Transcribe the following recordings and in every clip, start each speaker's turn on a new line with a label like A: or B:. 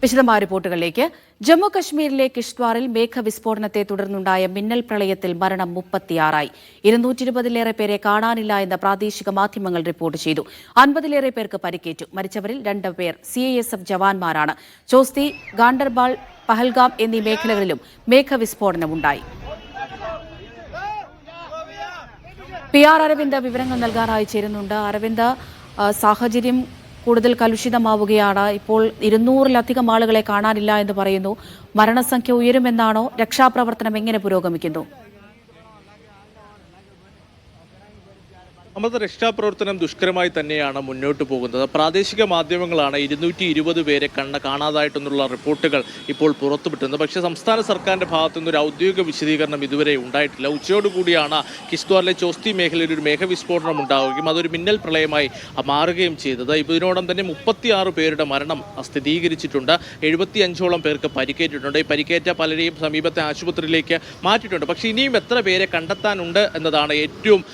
A: വിശദമായ റിപ്പോർട്ടുകളിലേക്ക്. ജമ്മു കശ്മീരിലെ കിഷ്ത്വാറിൽ മേഘവിസ്ഫോടനത്തെ തുടർന്നുണ്ടായ മിന്നൽ പ്രളയത്തിൽ മരണം 36ആയി. 220-ലേറെ പേരെ കാണാനില്ല എന്ന് പ്രാദേശിക മാധ്യമങ്ങൾ റിപ്പോർട്ട് ചെയ്തു. 50-ലേറെ പേർക്ക് പരിക്കേറ്റു. മരിച്ചവരിൽ 2 പേർ CISF ജവാന്മാരാണ്. ചോസ്തി, ഗാണ്ടർബാൾ, പഹൽഗാം എന്നീ മേഖലകളിലും മേഘവിസ്ഫോടനമുണ്ടായി. PR അരവിന്ദ് വിവരങ്ങൾ നൽകാനായി ചേരുന്നുണ്ട്. അരവിന്ദ്, സാഹചര്യം കൂടുതൽ കലുഷിതമാവുകയാണ്. ഇപ്പോൾ 200-ലധികം ആളുകളെ കാണാനില്ല എന്ന് പറയുന്നു. മരണസംഖ്യ ഉയരുമെന്നാണോ? രക്ഷാപ്രവർത്തനം എങ്ങനെ പുരോഗമിക്കുന്നു?
B: നമ്മുടെ രക്ഷാപ്രവർത്തനം ദുഷ്കരമായി തന്നെയാണ് മുന്നോട്ട് പോകുന്നത്. പ്രാദേശിക മാധ്യമങ്ങളാണ് 220 പേരെ കാണാതായിട്ടെന്നുള്ള റിപ്പോർട്ടുകൾ ഇപ്പോൾ പുറത്തുവിട്ടുന്നത്. പക്ഷേ സംസ്ഥാന സർക്കാരിൻ്റെ ഭാഗത്തു നിന്നൊരു ഔദ്യോഗിക വിശദീകരണം ഇതുവരെ ഉണ്ടായിട്ടില്ല. ഉച്ചയോടുകൂടിയാണ് കിഷ്ത്വാറിലെ ചോസ്തി മേഖലയിൽ ഒരു മേഘവിസ്ഫോടനം ഉണ്ടാവുകയും അതൊരു മിന്നൽ പ്രളയമായി മാറുകയും ചെയ്തത്. ഇതിനോടൊപ്പം തന്നെ 36 പേരുടെ മരണം സ്ഥിരീകരിച്ചിട്ടുണ്ട്. 75ഓളം പേർക്ക് പരിക്കേറ്റിട്ടുണ്ട്. ഈ പരിക്കേറ്റ പലരെയും സമീപത്തെ ആശുപത്രിയിലേക്ക് മാറ്റിയിട്ടുണ്ട്. പക്ഷേ ഇനിയും എത്ര പേരെ കണ്ടെത്താനുണ്ട് എന്നതാണ് ഏറ്റവും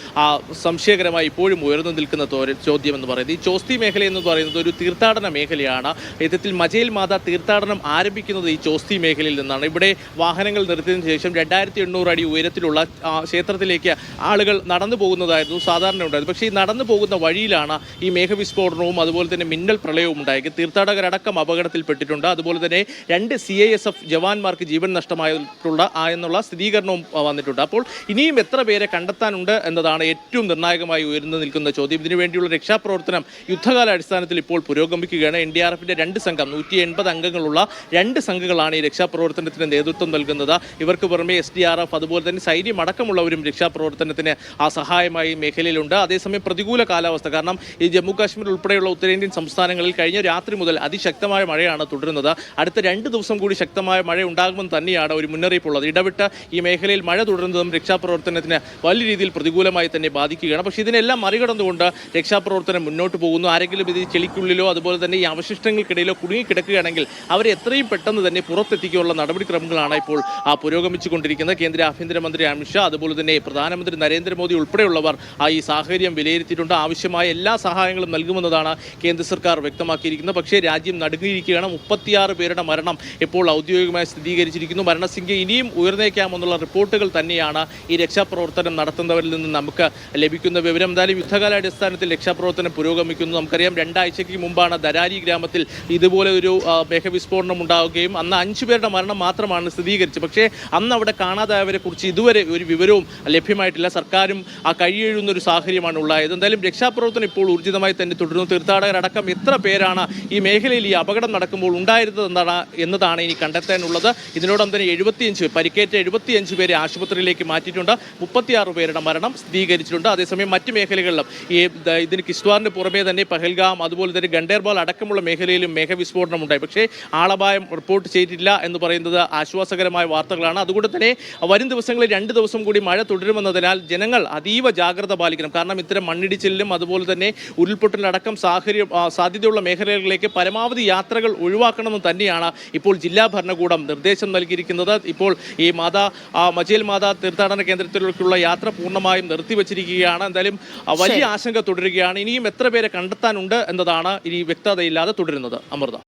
B: സംശയകരം ഇപ്പോഴും ഉയർന്നു നിൽക്കുന്ന ചോദ്യം എന്ന് പറയുന്നത്. ഈ ചോസ്തി മേഖല എന്ന് പറയുന്നത് ഒരു തീർത്ഥാടന മേഖലയാണ്. യഥാർത്ഥത്തിൽ മജയിൽ മാത തീർത്ഥാടനം ആരംഭിക്കുന്നത് ഈ ചോസ്തി മേഖലയിൽ നിന്നാണ്. ഇവിടെ വാഹനങ്ങൾ നിർത്തിയതിനു ശേഷം 2800 അടി ഉയരത്തിലുള്ള ക്ഷേത്രത്തിലേക്ക് ആളുകൾ നടന്നു പോകുന്നതായിരുന്നു സാധാരണ ഉണ്ടായത്. പക്ഷേ ഈ നടന്നു പോകുന്ന വഴിയിലാണ് ഈ മേഘവിസ്ഫോടനവും അതുപോലെ തന്നെ മിന്നൽ പ്രളയവും ഉണ്ടായത്. തീർത്ഥാടകരടക്കം അപകടത്തിൽപ്പെട്ടിട്ടുണ്ട്. അതുപോലെ തന്നെ 2 CISF ജവാന്മാർക്ക് ജീവൻ നഷ്ടമായിട്ടുള്ള എന്നുള്ള സ്ഥിരീകരണവും വന്നിട്ടുണ്ട്. അപ്പോൾ ഇനിയും എത്ര പേരെ കണ്ടെത്താനുണ്ട് എന്നതാണ് ഏറ്റവും നിർണായകമായി ഉയർന്നു നിൽക്കുന്ന ചോദ്യം. ഇതിനുവേണ്ടിയുള്ള രക്ഷാപ്രവർത്തനം യുദ്ധകാല അടിസ്ഥാനത്തിൽ ഇപ്പോൾ പുരോഗമിക്കുകയാണ്. NDRFന്റെ 2 സംഘം 180 അംഗങ്ങളുള്ള 2 സംഘങ്ങളാണ് ഈ രക്ഷാപ്രവർത്തനത്തിന് നേതൃത്വം നൽകുന്നത്. ഇവർക്ക് പുറമെ SDRF അതുപോലെ തന്നെ സൈന്യമടക്കമുള്ളവരും രക്ഷാപ്രവർത്തനത്തിന് സഹായമായി മേഖലയിലുണ്ട്. അതേസമയം പ്രതികൂല കാലാവസ്ഥ കാരണം ഈ ജമ്മു കാശ്മീർ ഉൾപ്പെടെയുള്ള ഉത്തരേന്ത്യൻ സംസ്ഥാനങ്ങളിൽ കഴിഞ്ഞ രാത്രി മുതൽ അതിശക്തമായ മഴയാണ് തുടരുന്നത്. അടുത്ത 2 ദിവസം കൂടി ശക്തമായ മഴ ഉണ്ടാകുമെന്ന് തന്നെയാണ് ഒരു മുന്നറിയിപ്പുള്ളത്. ഇടവിട്ട് ഈ മേഖലയിൽ മഴ തുടരുന്നതും രക്ഷാപ്രവർത്തനത്തിന് വലിയ രീതിയിൽ പ്രതികൂലമായി തന്നെ ബാധിക്കുകയാണ്. പക്ഷേ ഇതിനെല്ലാം മറികടന്നുകൊണ്ട് രക്ഷാപ്രവർത്തനം മുന്നോട്ട് പോകുന്നു. ആരെങ്കിലും ഇത് ചെളിക്കുള്ളിലോ അതുപോലെ തന്നെ ഈ അവശിഷ്ടങ്ങൾക്കിടയിലോ കുടുങ്ങിക്കിടക്കുകയാണെങ്കിൽ അവരെ എത്രയും പെട്ടെന്ന് തന്നെ പുറത്തെത്തിക്കാനുള്ള നടപടിക്രമങ്ങളാണ് ഇപ്പോൾ പുരോഗമിച്ചുകൊണ്ടിരിക്കുന്നത്. കേന്ദ്ര ആഭ്യന്തരമന്ത്രി അമിത്ഷാ അതുപോലെ തന്നെ പ്രധാനമന്ത്രി നരേന്ദ്രമോദി ഉൾപ്പെടെയുള്ളവർ ഈ സാഹചര്യം വിലയിരുത്തിയിട്ടുണ്ട്. ആവശ്യമായ എല്ലാ സഹായങ്ങളും നൽകുമെന്നതാണ് കേന്ദ്ര സർക്കാർ വ്യക്തമാക്കിയിരിക്കുന്നത്. പക്ഷേ രാജ്യം നടുങ്ങിയിരിക്കുകയാണ്. 36 പേരുടെ മരണം ഇപ്പോൾ ഔദ്യോഗികമായി സ്ഥിരീകരിച്ചിരിക്കുന്നു. മരണസംഖ്യ ഇനിയും ഉയർന്നേക്കാമെന്നുള്ള റിപ്പോർട്ടുകൾ തന്നെയാണ് ഈ രക്ഷാപ്രവർത്തനം നടത്തുന്നവരിൽ നിന്ന് നമുക്ക് ലഭിക്കുന്ന വിവരം. എന്തായാലും യുദ്ധകാലാടിസ്ഥാനത്തിൽ രക്ഷാപ്രവർത്തനം പുരോഗമിക്കുന്നു. നമുക്കറിയാം 2 ആഴ്ചയ്ക്ക് മുമ്പാണ് ദരാരി ഗ്രാമത്തിൽ ഇതുപോലെ ഒരു മേഘവിസ്ഫോടനം ഉണ്ടാവുകയും അന്ന് 5 പേരുടെ മരണം മാത്രമാണ് സ്ഥിരീകരിച്ചത്. പക്ഷേ അന്ന് അവിടെ കാണാതായവരെ കുറിച്ച് ഇതുവരെ ഒരു വിവരവും ലഭ്യമായിട്ടില്ല. സർക്കാരും കഴിയെഴുന്ന ഒരു സാഹചര്യമാണ് ഉണ്ടായത്. എന്തായാലും രക്ഷാപ്രവർത്തനം ഇപ്പോൾ ഊർജിതമായി തന്നെ തുടരുന്നു. തീർത്ഥാടകരടക്കം എത്ര പേരാണ് ഈ മേഖലയിൽ ഈ അപകടം നടക്കുമ്പോൾ ഉണ്ടായിരുന്നത് എന്നതാണ് ഇനി കണ്ടെത്താനുള്ളത്. ഇതിനോടൊപ്പം തന്നെ 75 പരിക്കേറ്റ 75 പേരെ ആശുപത്രിയിലേക്ക് മാറ്റിയിട്ടുണ്ട്. 36 പേരുടെ മരണം സ്ഥിരീകരിച്ചിട്ടുണ്ട്. അതേസമയം മറ്റ് മേഖലകളിലും ഇതിന് കിഷ്ത്വാറിന് പുറമേ തന്നെ പഹൽഗാം അതുപോലെ തന്നെ ഗണ്ടേർബാൾ അടക്കമുള്ള മേഖലയിലും മേഘവിസ്ഫോടനം ഉണ്ടായി. പക്ഷേ ആളപായം റിപ്പോർട്ട് ചെയ്തിട്ടില്ല എന്ന് പറയുന്നത് ആശ്വാസകരമായ വാർത്തകളാണ്. അതുകൊണ്ട് തന്നെ വരും ദിവസങ്ങളിൽ 2 ദിവസം കൂടി മഴ തുടരുമെന്നതിനാൽ ജനങ്ങൾ അതീവ ജാഗ്രത പാലിക്കണം. കാരണം ഇത്തരം മണ്ണിടിച്ചിലും അതുപോലെ തന്നെ ഉരുൾപൊട്ടലടക്കം സാധ്യതയുള്ള മേഖലകളിലേക്ക് പരമാവധി യാത്രകൾ ഒഴിവാക്കണമെന്ന് തന്നെയാണ് ഇപ്പോൾ ജില്ലാ ഭരണകൂടം നിർദ്ദേശം നൽകിയിരിക്കുന്നത്. ഇപ്പോൾ ഈ മജയിൽ മാതാ തീർത്ഥാടന കേന്ദ്രത്തിലേക്കുള്ള യാത്ര പൂർണ്ണമായും നിർത്തിവച്ചിരിക്കുകയാണ്. എന്തായാലും വലിയ ആശങ്ക തുടരുകയാണ്. ഇനിയും എത്ര പേരെ കണ്ടെത്താനുണ്ട് എന്നതാണ് ഇനി വ്യക്തതയില്ലാതെ തുടരുന്നത്. അമൃത.